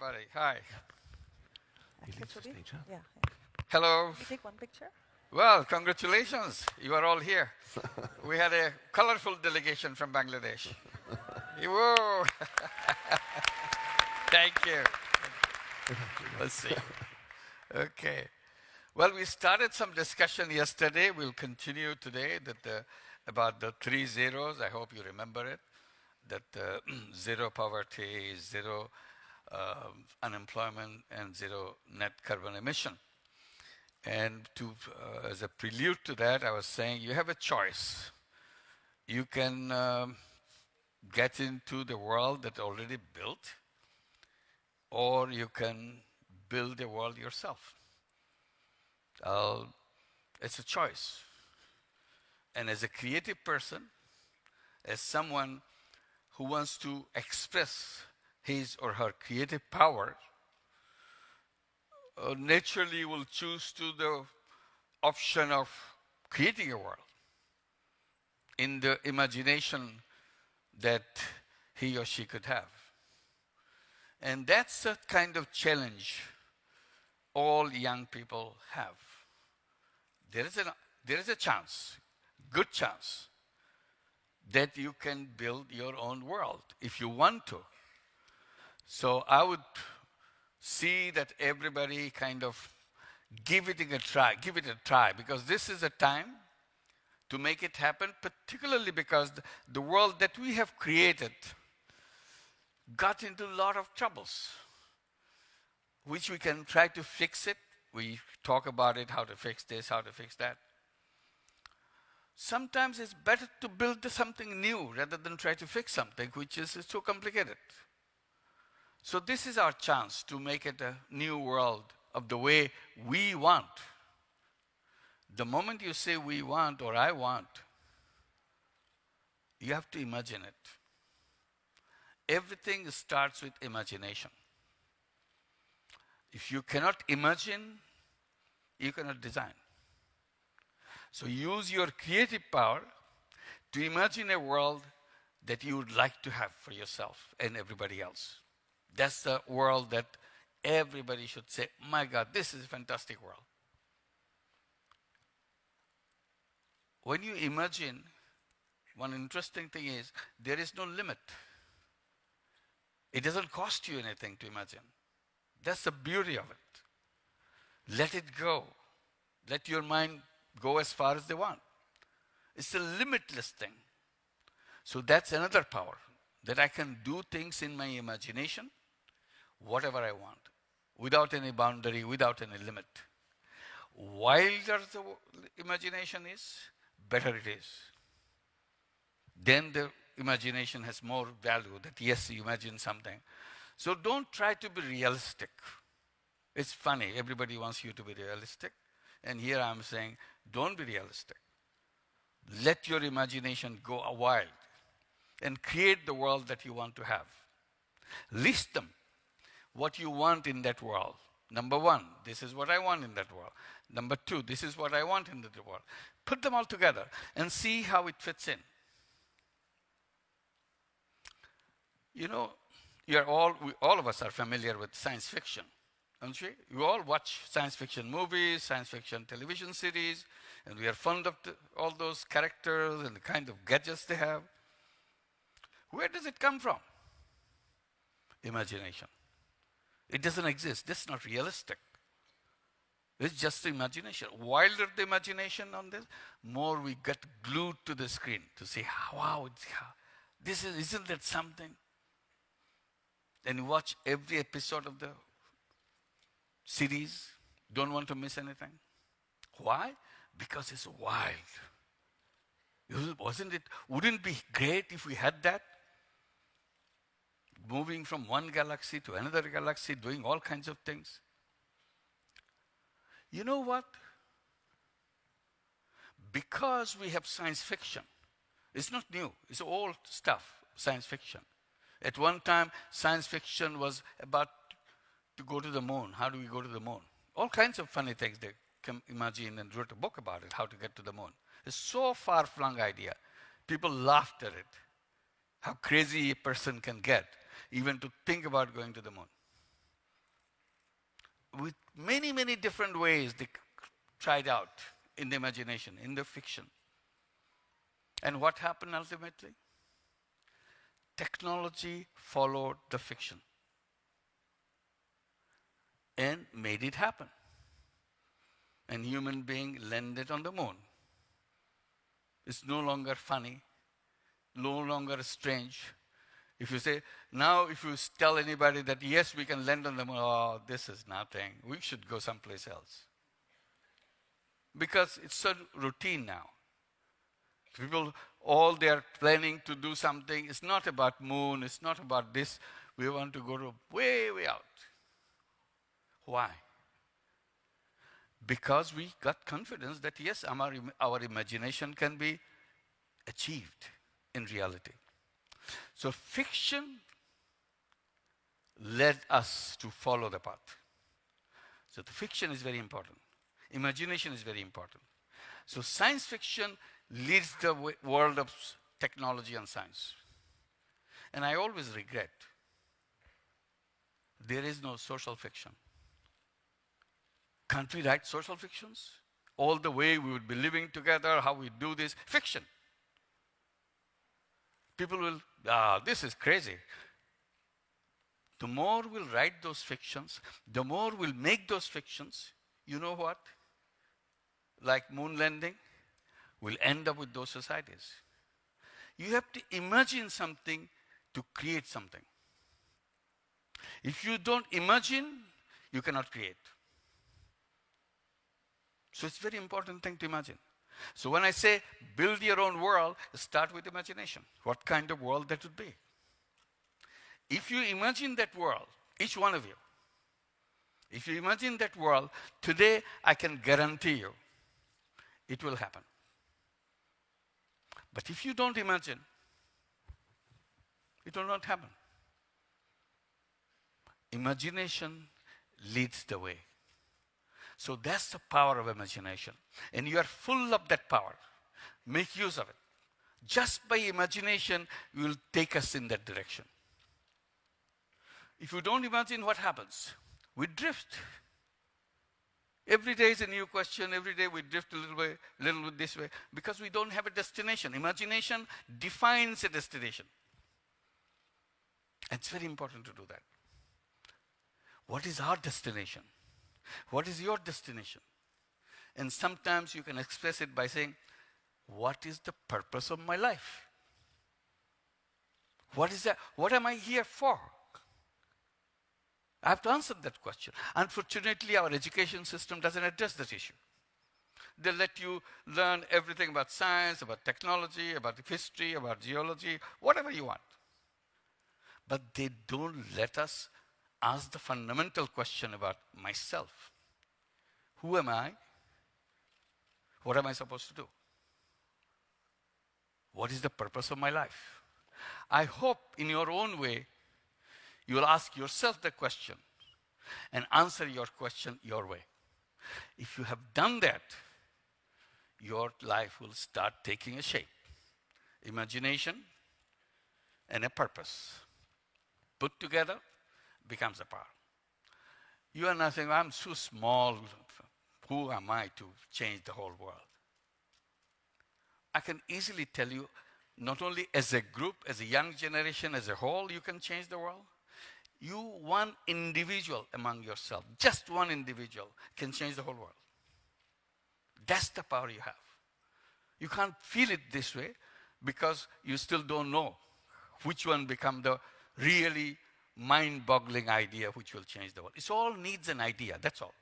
everybody. Hi. He leaves the Actually, stage, huh? yeah. Hello. You take one picture? Well, congratulations. You are all here. We had a colorful delegation from Bangladesh. Whoa. Thank you. Let's see. Okay. Well, we started some discussion yesterday. We'll continue today about the three zeros. I hope you remember it. That zero poverty, zero unemployment, and zero net carbon emission. And as a prelude to that, I was saying you have a choice. You can get into the world that's already built, or you can build the world yourself. It's a choice. And as a creative person, as someone who wants to express his or her creative power, naturally will choose to the option of creating a world in the imagination that he or she could have. And that's the kind of challenge all young people have. There is a chance, good chance, that you can build your own world if you want to. So I would see that everybody kind of give it a try, because this is a time to make it happen, particularly because the world that we have created got into a lot of troubles, which we can try to fix it. We talk about it, how to fix this, how to fix that. Sometimes it's better to build something new rather than try to fix something which is too complicated. So this is our chance to make it a new world of the way we want. The moment you say we want or I want, you have to imagine it. Everything starts with imagination. If you cannot imagine, you cannot design. So use your creative power to imagine a world that you would like to have for yourself and everybody else. That's the world that everybody should say, my God, this is a fantastic world. When you imagine, one interesting thing is there is no limit. It doesn't cost you anything to imagine. That's the beauty of it. Let it go. Let your mind go as far as they want. It's a limitless thing. So that's another power, that I can do things in my imagination, whatever I want, without any boundary, without any limit. Wilder the imagination is, better it is. Then the imagination has more value, that yes, you imagine something. So don't try to be realistic. It's funny, everybody wants you to be realistic. And here I'm saying, don't be realistic. Let your imagination go wild and create the world that you want to have. List them, what you want in that world. Number one, this is what I want in that world. Number two, this is what I want in that world. Put them all together and see how it fits in. You know, all of us are familiar with science fiction, aren't we? You all watch science fiction movies, science fiction television series, and we are fond of all those characters and the kind of gadgets they have. Where does it come from? Imagination. It doesn't exist. That's not realistic. It's just the imagination. Wilder the imagination on this, more we get glued to the screen to see, wow, isn't that something? And you watch every episode of the series, don't want to miss anything. Why? Because it's wild. Wouldn't it be great if we had that? Moving from one galaxy to another galaxy, doing all kinds of things. You know what? Because we have science fiction, it's not new, it's old stuff, science fiction. At one time, science fiction was about to go to the moon. How do we go to the moon? All kinds of funny things they can imagine and wrote a book about it, how to get to the moon. It's so far-flung idea. People laughed at it. How crazy a person can get, even to think about going to the moon. with many, many different ways they tried out in the imagination, in the fiction. And what happened ultimately? Technology followed the fiction and made it happen. And human being landed on the moon. It's no longer funny, no longer strange. If you say, now if you tell anybody that yes, we can land on the moon, oh, this is nothing. We should go someplace else. Because it's so routine now. People, all they are planning to do something. It's not about moon. It's not about this. We want to go to way, way out. Why? Because we got confidence that yes, our imagination can be achieved in reality. So fiction led us to follow the path. So the fiction is very important. Imagination is very important. So science fiction leads the world of technology and science. And I always regret there is no social fiction. Can't we write social fictions? All the way we would be living together, how we do this. Fiction. People will, this is crazy. The more we'll write those fictions, the more we'll make those fictions, you know what? Like moon landing, we'll end up with those societies. You have to imagine something to create something. If you don't imagine, you cannot create. So it's a very important thing to imagine. So when I say build your own world, start with imagination. What kind of world that would be? If you imagine that world, each one of you, if you imagine that world, today I can guarantee you, it will happen. But if you don't imagine, it will not happen. Imagination leads the way. So that's the power of imagination. And you are full of that power. Make use of it. Just by imagination, you will take us in that direction. If you don't imagine, what happens? We drift. Every day is a new question. Every day we drift a little bit this way, because we don't have a destination. Imagination defines a destination. And it's very important to do that. What is our destination? What is your destination? And sometimes you can express it by saying, what is the purpose of my life? What is that? What am I here for? I have to answer that question. Unfortunately, our education system doesn't address that issue. They let you learn everything about science, about technology, about history, about geology, whatever you want. But they don't let us ask the fundamental question about myself. Who am I? What am I supposed to do? What is the purpose of my life? I hope in your own way, you will ask yourself the question and answer your question your way. If you have done that, your life will start taking a shape. Imagination and a purpose put together becomes a power. You are not saying, I'm so small. Who am I to change the whole world? I can easily tell you, not only as a group, as a young generation, as a whole, you can change the world. You, one individual among yourself, just one individual, can change the whole world. That's the power you have. You can't feel it this way because you still don't know which one become the really mind-boggling idea which will change the world. It all needs an idea, that's all.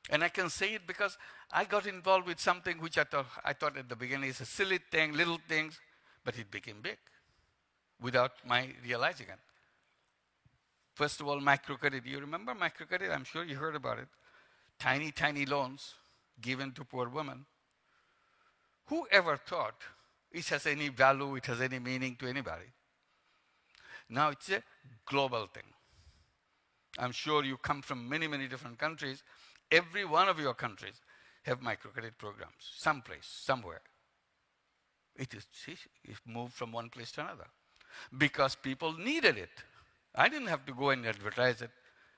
And I can say it because I got involved with something which I thought at the beginning is a silly thing, little things, but it became big without my realizing it. First of all, microcredit. You remember microcredit? I'm sure you heard about it. Tiny, tiny loans given to poor women. Who ever thought it has any value, it has any meaning to anybody? Now it's a global thing. I'm sure you come from many, many different countries. Every one of your countries have microcredit programs, someplace, somewhere. It moved from one place to another because people needed it. I didn't have to go and advertise it,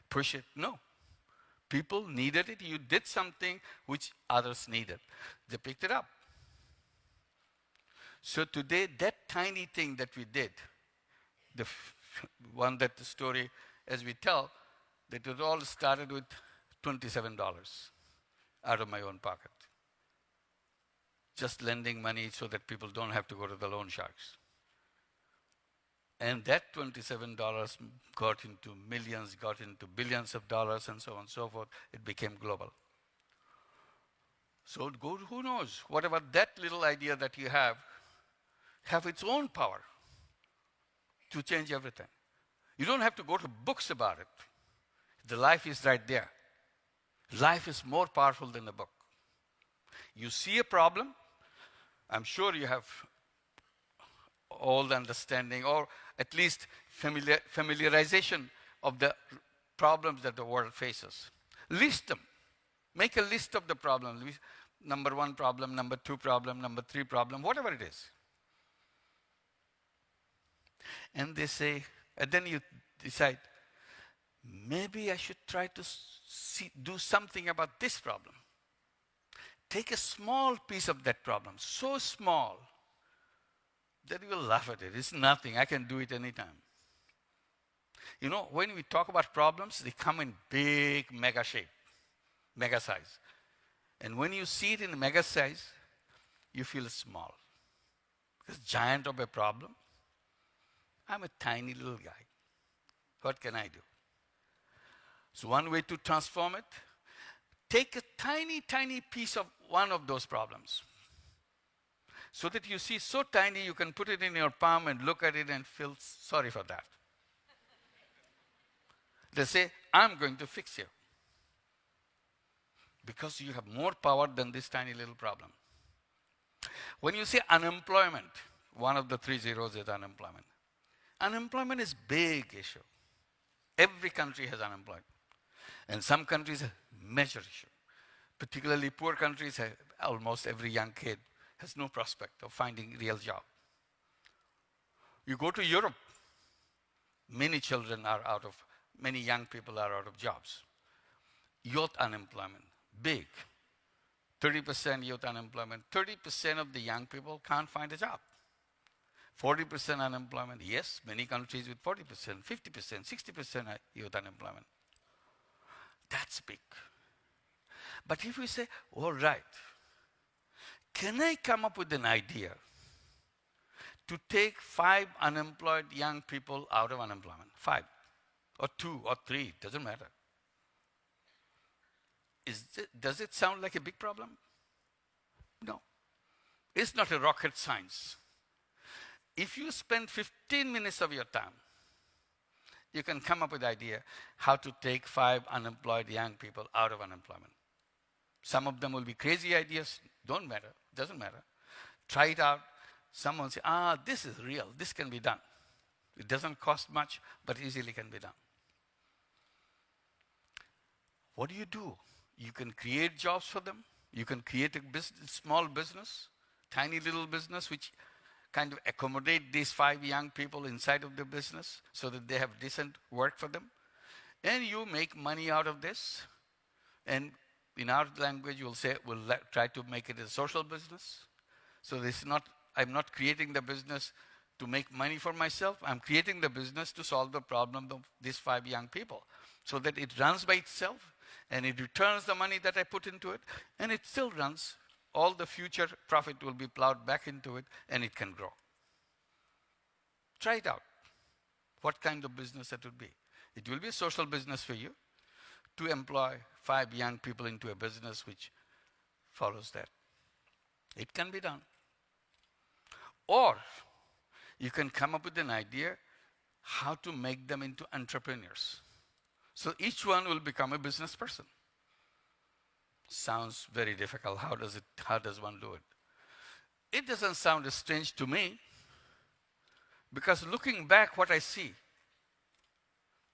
push it, no. People needed it. You did something which others needed. They picked it up. So today, that tiny thing that we did, the one that the story, as we tell, that it all started with $27 out of my own pocket. Just lending money so that people don't have to go to the loan sharks. And that $27 got into millions, got into billions of dollars, and so on and so forth. It became global. So who knows? Whatever that little idea that you have its own power to change everything. You don't have to go to books about it. The life is right there. Life is more powerful than a book. You see a problem, I'm sure you have all the understanding or at least familiarization of the problems that the world faces. List them. Make a list of the problems. Number 1 problem, number 2 problem, number 3 problem, whatever it is. And they say, and then you decide, maybe I should try to do something about this problem. Take a small piece of that problem, so small that you will laugh at it. It's nothing. I can do it anytime. You know, when we talk about problems, they come in big, mega shape, mega size. And when you see it in mega size, you feel small. Because giant of a problem, I'm a tiny little guy. What can I do? So one way to transform it, take a tiny, tiny piece of one of those problems. So that you see so tiny, you can put it in your palm and look at it and feel sorry for that. They say, I'm going to fix you. Because you have more power than this tiny little problem. When you say unemployment, one of the 3 zeros is unemployment. Unemployment is big issue. Every country has unemployment. And some countries have major issue. Particularly poor countries, almost every young kid has no prospect of finding a real job. You go to Europe, many young people are out of jobs. Youth unemployment, big. 30% youth unemployment. 30% of the young people can't find a job. 40% unemployment, yes, many countries with 40%, 50%, 60% youth unemployment. That's big. But if we say, all right, can I come up with an idea to take 5 unemployed young people out of unemployment? 5, or 2, or 3, doesn't matter. Does it sound like a big problem? No. It's not a rocket science. If you spend 15 minutes of your time, you can come up with an idea how to take 5 unemployed young people out of unemployment. Some of them will be crazy ideas, doesn't matter. Try it out. Someone say, this is real, this can be done. It doesn't cost much, but easily can be done. What do? You can create jobs for them. You can create a small business, tiny little business, which kind of accommodate these 5 young people inside of the business so that they have decent work for them. And you make money out of this. And in our language, you'll say, we'll try to make it a social business. So I'm not creating the business to make money for myself. I'm creating the business to solve the problem of these 5 young people so that it runs by itself and it returns the money that I put into it and it still runs. All the future profit will be plowed back into it and it can grow. Try it out. What kind of business that would be? It will be a social business for you to employ 5 young people into a business which follows that. It can be done. Or you can come up with an idea how to make them into entrepreneurs. So each one will become a business person. Sounds very difficult. How does one do it? It doesn't sound strange to me because looking back what I see,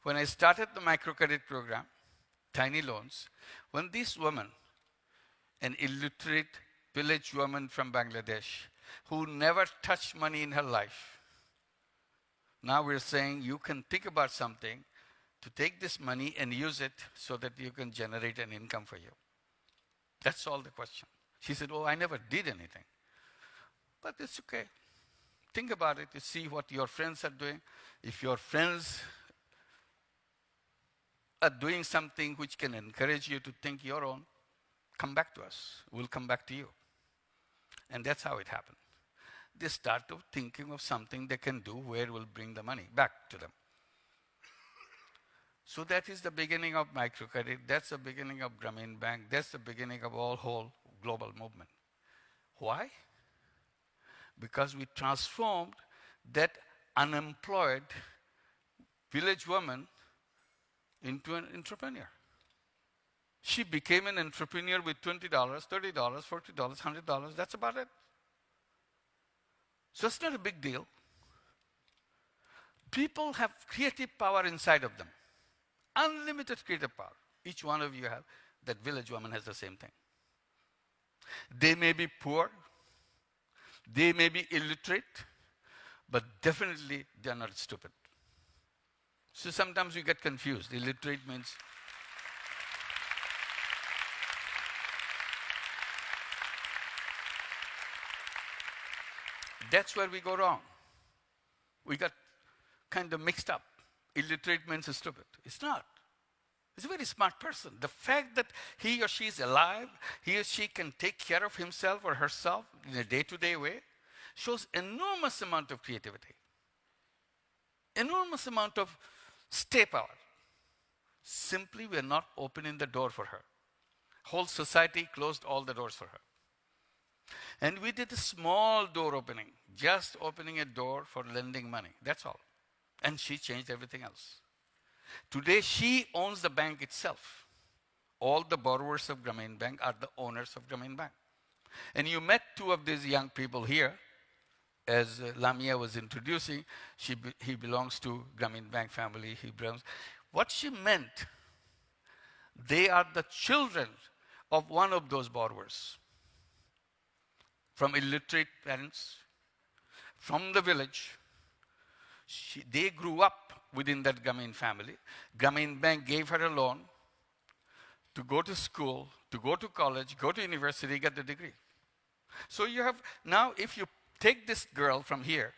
when I started the microcredit program, tiny loans, when this woman, an illiterate village woman from Bangladesh, who never touched money in her life, now we're saying you can think about something to take this money and use it so that you can generate an income for you. That's all the question. She said, oh, I never did anything. But it's okay. Think about it. You see what your friends are doing. If your friends are doing something which can encourage you to think your own, come back to us. We'll come back to you. And that's how it happened. They started thinking of something they can do where will bring the money back to them. So that is the beginning of microcredit. That's the beginning of Grameen Bank. That's the beginning of all whole global movement. Why? Because we transformed that unemployed village woman into an entrepreneur. She became an entrepreneur with $20, $30, $40, $100. That's about it. So it's not a big deal. People have creative power inside of them. Unlimited creative power. Each one of you have. That village woman has the same thing. They may be poor. They may be illiterate. But definitely they are not stupid. So sometimes we get confused. Illiterate means that's where we go wrong. We got kind of mixed up. Illiterate means stupid. It's not. He's a very smart person. The fact that he or she is alive, he or she can take care of himself or herself in a day-to-day way, shows enormous amount of creativity. Enormous amount of stay power. Simply we are not opening the door for her. Whole society closed all the doors for her. And we did a small door opening, just opening a door for lending money. That's all. And she changed everything else. Today, she owns the bank itself. All the borrowers of Grameen Bank are the owners of Grameen Bank. And you met two of these young people here. As Lamia was introducing, he belongs to Grameen Bank family. What she meant, they are the children of one of those borrowers. From illiterate parents, from the village. They grew up within that Grameen family. Grameen Bank gave her a loan to go to school, to go to college, go to university, get the degree. So you have, now if you take this girl from here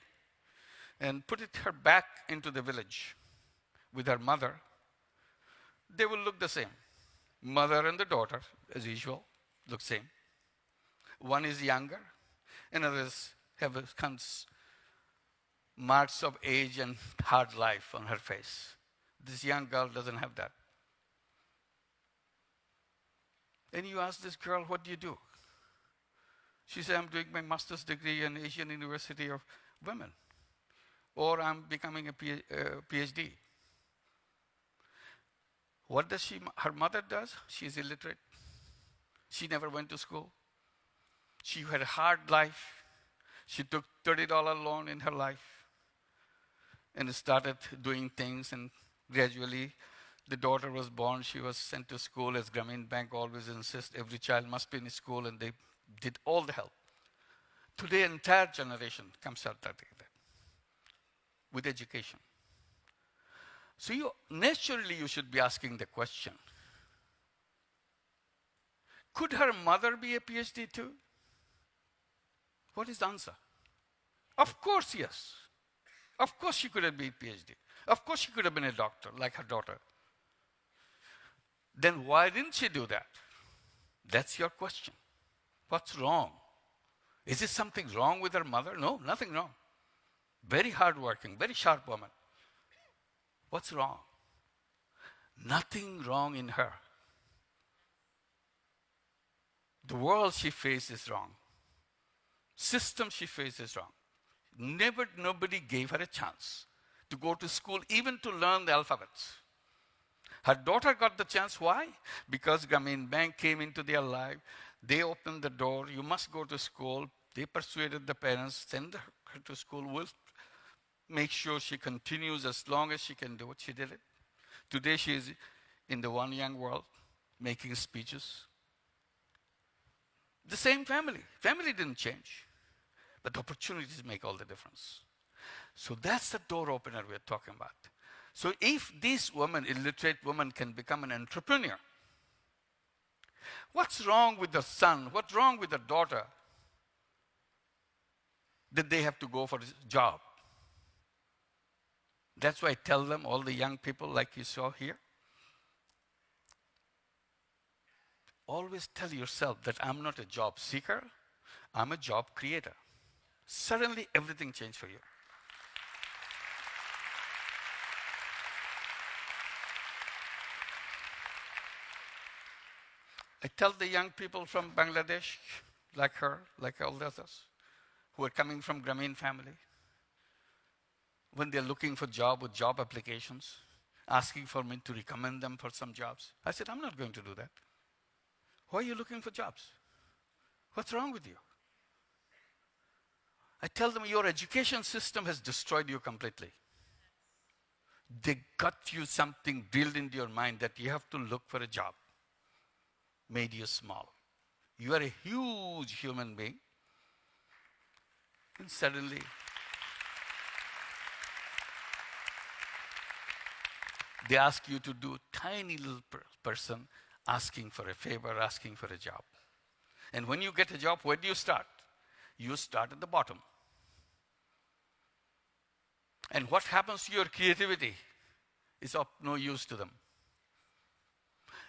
and put her back into the village with her mother, they will look the same. Mother and the daughter, as usual, look same. One is younger, and others have marks of age and hard life on her face. This young girl doesn't have that. And you ask this girl, what do you do? She said, I'm doing my master's degree in Asian University of Women. Or I'm becoming a PhD. What does her mother does? She's illiterate. She never went to school. She had a hard life. She took $30 loan in her life and started doing things, and gradually the daughter was born. She was sent to school, as Grameen Bank always insists every child must be in school, and they did all the help. Today, entire generation comes out that way, with education. So naturally you should be asking the question, could her mother be a PhD too? What is the answer? Of course, yes. Of course she could have been a PhD. Of course she could have been a doctor, like her daughter. Then why didn't she do that? That's your question. What's wrong? Is there something wrong with her mother? No, nothing wrong. Very hardworking, very sharp woman. What's wrong? Nothing wrong in her. The world she faces is wrong. System she faces wrong. Nobody gave her a chance to go to school, even to learn the alphabets. Her daughter got the chance. Why? Because Grameen Bank came into their life. They opened the door. You must go to school. They persuaded the parents, send her to school. We'll make sure she continues as long as she can do it. She did it. Today she is in the One Young World, making speeches. The same family. Family didn't change. But opportunities make all the difference. So that's the door opener we're talking about. So if this woman, illiterate woman, can become an entrepreneur, what's wrong with the son? What's wrong with the daughter that they have to go for a job? That's why I tell them, all the young people like you saw here, always tell yourself that I'm not a job seeker, I'm a job creator. Suddenly everything changed for you. I tell the young people from Bangladesh, like her, like all the others, who are coming from Grameen family, when they're looking for job with job applications, asking for me to recommend them for some jobs. I said, I'm not going to do that. Why are you looking for jobs? What's wrong with you? I tell them, your education system has destroyed you completely. They got you something drilled into your mind that you have to look for a job. Made you small. You are a huge human being. And suddenly, they ask you to do tiny little person asking for a favor, asking for a job. And when you get a job, where do you start? You start at the bottom. And what happens to your creativity is of no use to them.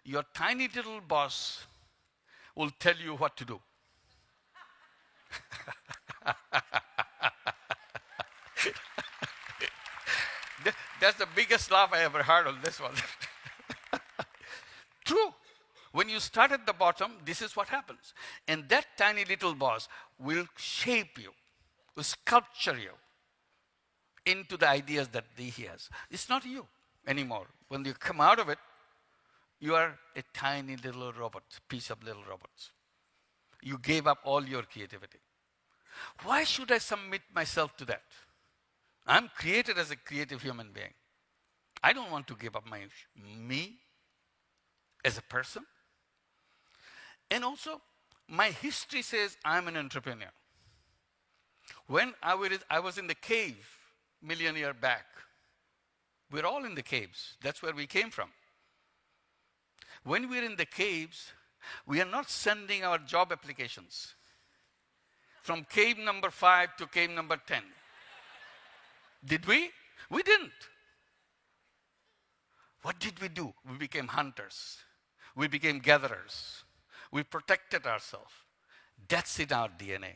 Your tiny little boss will tell you what to do. That's the biggest laugh I ever heard on this one. True. When you start at the bottom, this is what happens. And that tiny little boss will shape you, will sculpture you into the ideas that he has. It's not you anymore. When you come out of it, you are a tiny little robot, piece of little robots. You gave up all your creativity. Why should I submit myself to that? I'm created as a creative human being. I don't want to give up me as a person. And also, my history says I'm an entrepreneur. When I was in the cave million years back, we're all in the caves. That's where we came from. When we're in the caves, we are not sending our job applications from cave number 5 to cave number 10. Did we? We didn't. What did we do? We became hunters. We became gatherers. We protected ourselves. That's in our DNA.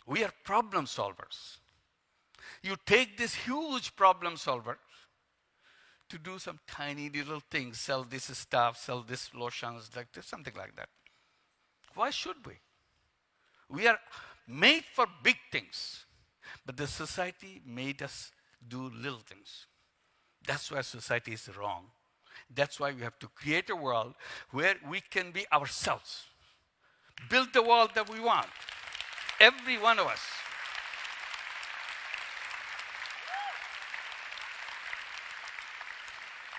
We are problem solvers. You take this huge problem solver to do some tiny little things, sell this stuff, sell this lotions, like this, something like that. Why should we? We are made for big things, but the society made us do little things. That's why society is wrong. That's why we have to create a world where we can be ourselves. Build the world that we want. Every one of us.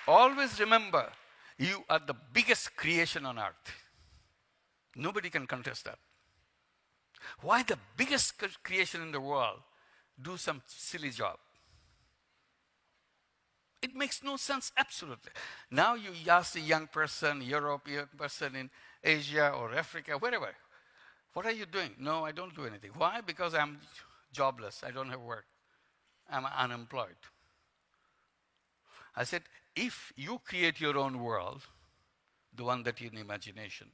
Always remember, you are the biggest creation on earth. Nobody can contest that. Why the biggest creation in the world do some silly job? It makes no sense, absolutely. Now you ask a young person, European person in Asia or Africa, wherever, what are you doing? No, I don't do anything. Why? Because I'm jobless. I don't have work. I'm unemployed. I said, if you create your own world, the one that you in imagination,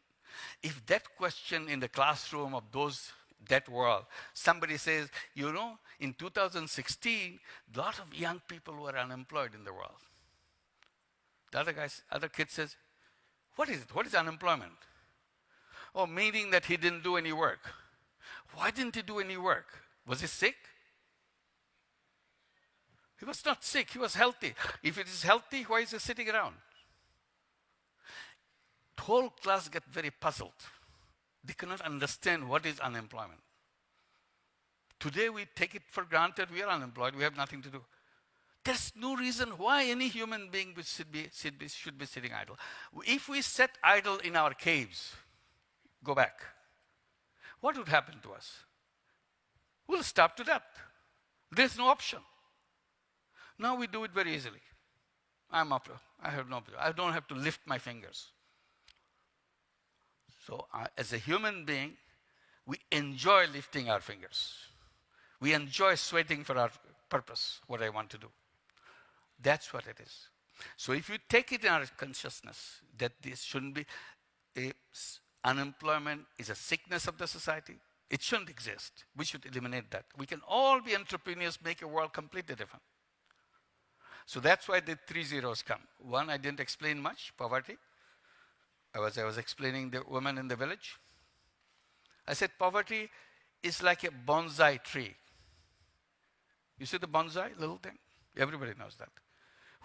if that question in the classroom of that world, somebody says, you know, in 2016, a lot of young people were unemployed in the world. The other kid says, what is it? What is unemployment? Oh, meaning that he didn't do any work. Why didn't he do any work? Was he sick? He was not sick, he was healthy. If it is healthy, why is he sitting around? The whole class got very puzzled. They cannot understand what is unemployment. Today we take it for granted we are unemployed, we have nothing to do. There's no reason why any human being should be sitting idle. If we sat idle in our caves, go back, what would happen to us? We'll starve to death. There's no option. Now we do it very easily. I don't have to lift my fingers. So as a human being, we enjoy lifting our fingers. We enjoy sweating for our purpose, what I want to do. That's what it is. So if you take it in our consciousness that this shouldn't be, unemployment is a sickness of the society, it shouldn't exist. We should eliminate that. We can all be entrepreneurs, make a world completely different. So that's why the 3 zeros come. One, I didn't explain much, poverty. I was explaining the woman in the village. I said poverty is like a bonsai tree. You see the bonsai, little thing? Everybody knows that.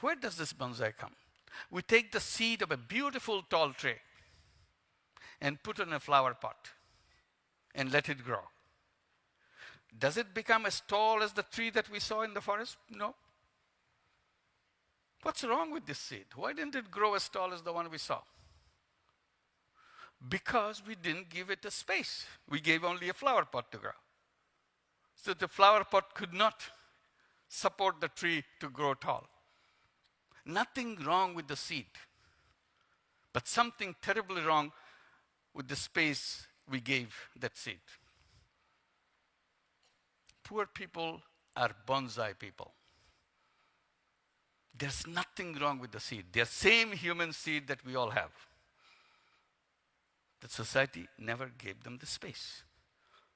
Where does this bonsai come? We take the seed of a beautiful tall tree and put it in a flower pot and let it grow. Does it become as tall as the tree that we saw in the forest? No. What's wrong with this seed? Why didn't it grow as tall as the one we saw? Because we didn't give it a space. We gave only a flower pot to grow. So the flower pot could not support the tree to grow tall. Nothing wrong with the seed, but something terribly wrong with the space we gave that seed. Poor people are bonsai people. There's nothing wrong with the seed. They're same human seed that we all have. The society never gave them the space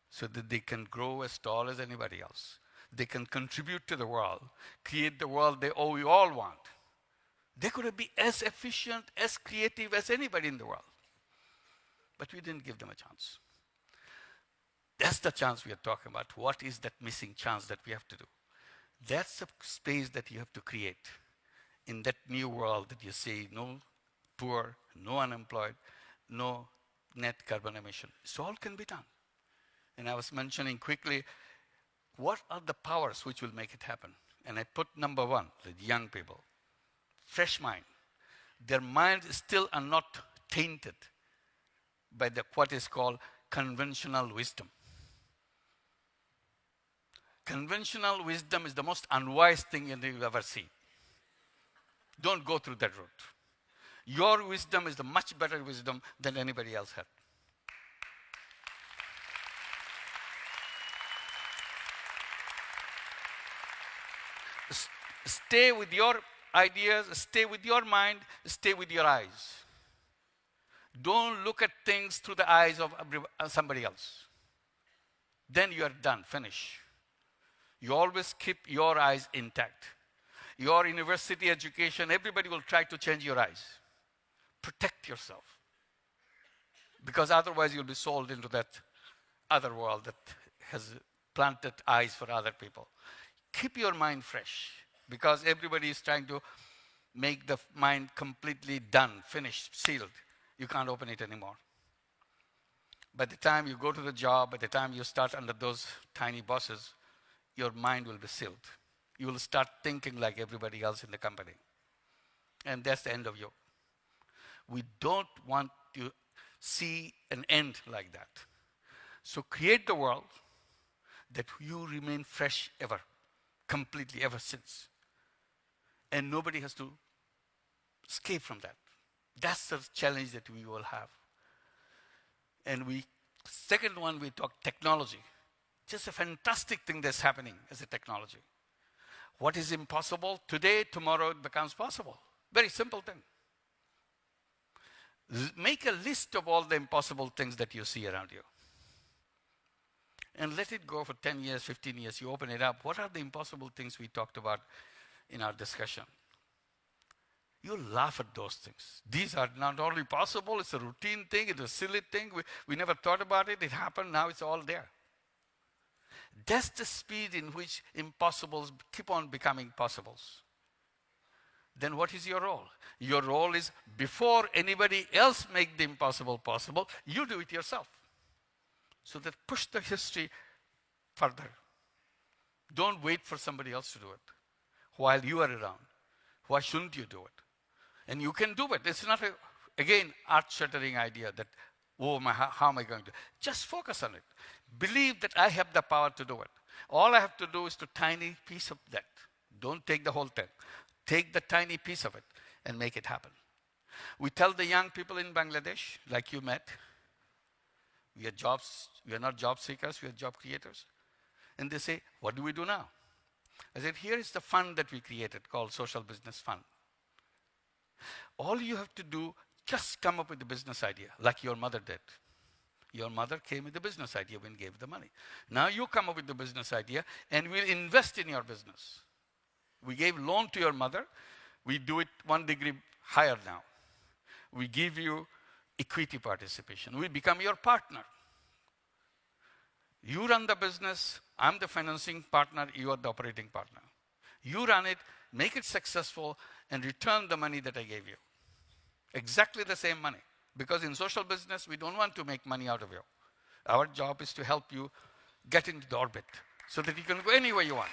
so that they can grow as tall as anybody else. They can contribute to the world, create the world we all want. They could be as efficient, as creative as anybody in the world. But we didn't give them a chance. That's the chance we are talking about. What is that missing chance that we have to do? That's the space that you have to create in that new world that you say no poor, no unemployed, no net carbon emission. So all can be done. And I was mentioning quickly, what are the powers which will make it happen? And I put number one, the young people. Fresh mind. Their minds still are not tainted by what is called conventional wisdom. Conventional wisdom is the most unwise thing you've ever seen. Don't go through that route. Your wisdom is the much better wisdom than anybody else had. Stay with your ideas, stay with your mind, stay with your eyes. Don't look at things through the eyes of somebody else. Then you are done, finish. You always keep your eyes intact. Your university education, everybody will try to change your eyes. Protect yourself. Because otherwise you'll be sold into that other world that has planted eyes for other people. Keep your mind fresh. Because everybody is trying to make the mind completely done, finished, sealed. You can't open it anymore. By the time you go to the job, by the time you start under those tiny bosses, your mind will be sealed. You will start thinking like everybody else in the company. And that's the end of you. We don't want to see an end like that. So create the world that you remain fresh ever, completely ever since. And nobody has to escape from that. That's the challenge that we will have. And second one, we talk technology. Just a fantastic thing that's happening as a technology. What is impossible today, tomorrow it becomes possible. Very simple thing. Make a list of all the impossible things that you see around you. And let it go for 10 years, 15 years. You open it up. What are the impossible things we talked about in our discussion? You laugh at those things. These are not only possible, it's a routine thing, it's a silly thing. We never thought about it, it happened, now it's all there. That's the speed in which impossibles keep on becoming possibles. Then what is your role? Your role is before anybody else make the impossible possible, you do it yourself. So that push the history further. Don't wait for somebody else to do it while you are around. Why shouldn't you do it? And you can do it. It's not, again, earth-shattering idea that, how am I going to? Just focus on it. Believe that I have the power to do it. All I have to do is to tiny piece of that. Don't take the whole thing. Take the tiny piece of it and make it happen. We tell the young people in Bangladesh, like you met, we are not job seekers, we are job creators. And they say, what do we do now? I said, here is the fund that we created called Social Business Fund. All you have to do, just come up with a business idea, like your mother did. Your mother came with a business idea when gave the money. Now you come up with the business idea and we'll invest in your business. We gave loan to your mother. We do it 1 degree higher now. We give you equity participation. We become your partner. You run the business, I'm the financing partner, you are the operating partner. You run it, make it successful, and return the money that I gave you. Exactly the same money. Because in social business, we don't want to make money out of you. Our job is to help you get into the orbit so that you can go anywhere you want.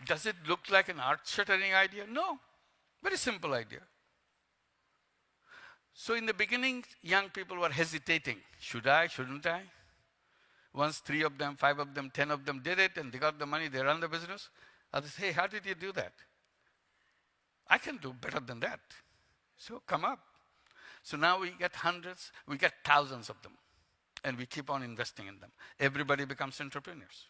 Does it look like an earth-shattering idea? No. Very simple idea. So in the beginning, young people were hesitating. Should I, shouldn't I? Once 3 of them, 5 of them, 10 of them did it and they got the money, they run the business. Others say, hey, how did you do that? I can do better than that. So come up. So now we get hundreds, we get thousands of them. And we keep on investing in them. Everybody becomes entrepreneurs.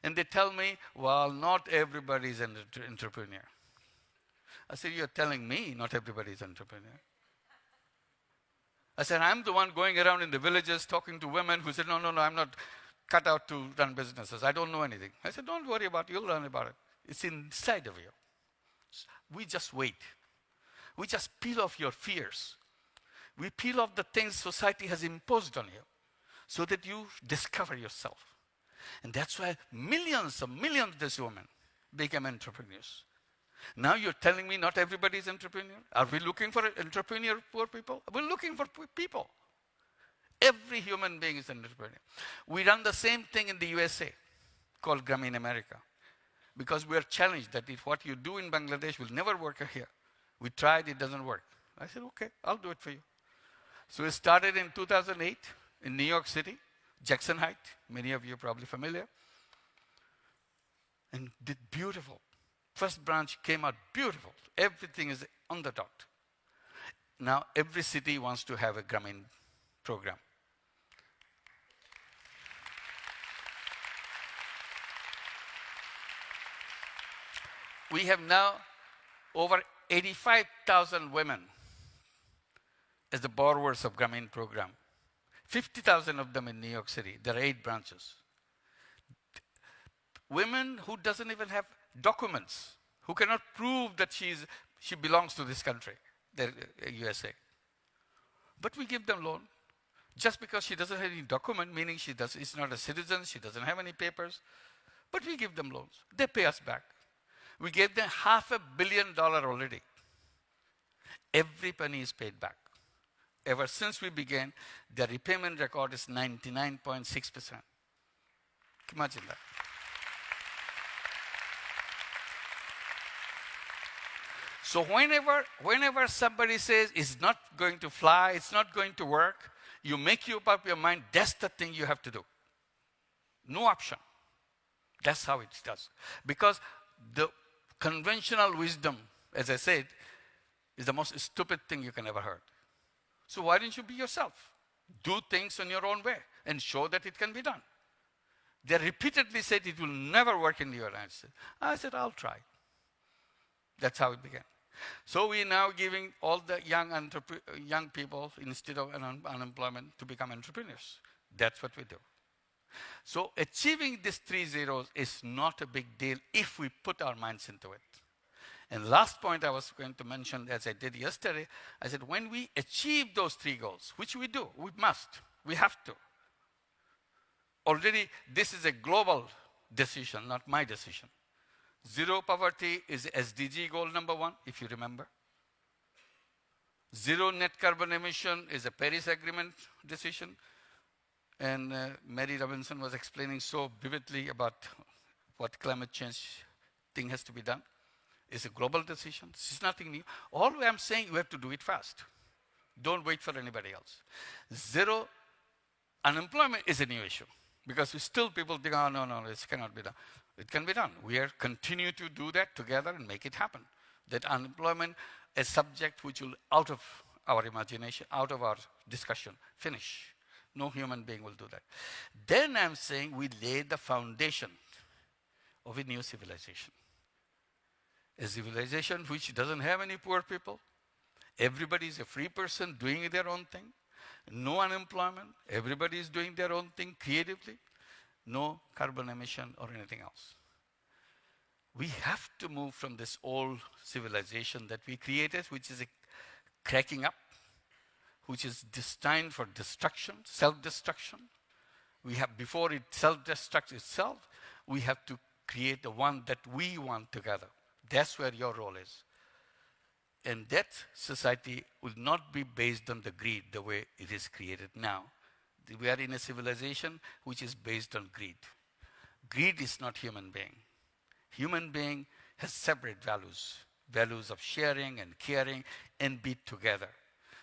And they tell me, well, not everybody is an entrepreneur. I said, you're telling me not everybody is an entrepreneur. I said, I'm the one going around in the villages talking to women who said, no, I'm not cut out to run businesses. I don't know anything. I said, don't worry about it. You'll learn about it. It's inside of you. We just wait. We just peel off your fears. We peel off the things society has imposed on you so that you discover yourself. And that's why millions of these women become entrepreneurs. Now you're telling me not everybody is entrepreneur? Are we looking for entrepreneur poor people? We're looking for people. Every human being is an entrepreneur. We run the same thing in the USA called Grameen America because we are challenged that if what you do in Bangladesh will never work here. We tried, it doesn't work. I said, okay, I'll do it for you. So we started in 2008 in New York City, Jackson Heights. Many of you are probably familiar. And did beautiful. First branch came out beautiful. Everything is on the dot. Now every city wants to have a Grameen program. We have now over 85,000 women as the borrowers of Grameen program. 50,000 of them in New York City. There are 8 branches. Women who doesn't even have documents, who cannot prove that she belongs to this country, the USA. But we give them loan. Just because she doesn't have any document, meaning is not a citizen, she doesn't have any papers, but we give them loans. They pay us back. We gave them $500 million already. Every penny is paid back. Ever since we began, the repayment record is 99.6%. Imagine that. So whenever somebody says it's not going to fly, it's not going to work, you make up your mind, that's the thing you have to do. No option. That's how it does. Because the conventional wisdom, as I said, is the most stupid thing you can ever heard. So why don't you be yourself? Do things in your own way and show that it can be done. They repeatedly said it will never work in the United States. I said, I'll try. That's how it began. So we're now giving all the young people, instead of unemployment, to become entrepreneurs. That's what we do. So achieving these 3 zeros is not a big deal if we put our minds into it. And last point I was going to mention, as I did yesterday, I said when we achieve those 3 goals, which we do, we must, we have to. Already this is a global decision, not my decision. Zero poverty is SDG goal number 1, if you remember. Zero net carbon emission is a Paris Agreement decision. And Mary Robinson was explaining so vividly about what climate change thing has to be done. It's a global decision. This is nothing new. All I'm saying, you have to do it fast. Don't wait for anybody else. Zero Unemployment is a new issue because people think, oh, no, this cannot be done. It can be done. We are continue to do that together and make it happen. That unemployment, a subject which will out of our imagination, out of our discussion, finish. No human being will do that. Then I'm saying we lay the foundation of a new civilization. A civilization which doesn't have any poor people. Everybody is a free person doing their own thing. No unemployment. Everybody is doing their own thing creatively. No carbon emission or anything else. We have to move from this old civilization that we created, which is a cracking up, which is destined for destruction, self-destruction. We have, before it self-destructs itself, we have to create the one that we want together. That's where your role is. And that society will not be based on the greed the way it is created now. We are in a civilization which is based on greed. Greed is not human being. Human being has separate values, values of sharing and caring and be together.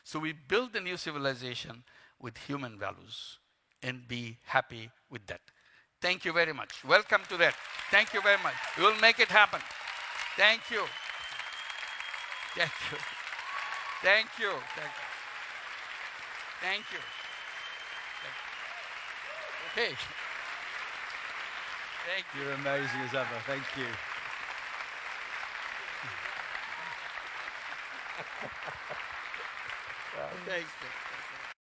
So we build a new civilization with human values and be happy with that. Thank you very much. Welcome to that. Thank you very much. We will make it happen. Thank you. Thank you. Thank you. Thank you. Thank you. Okay. Thank you. You're amazing as ever. Thank you. Thanks.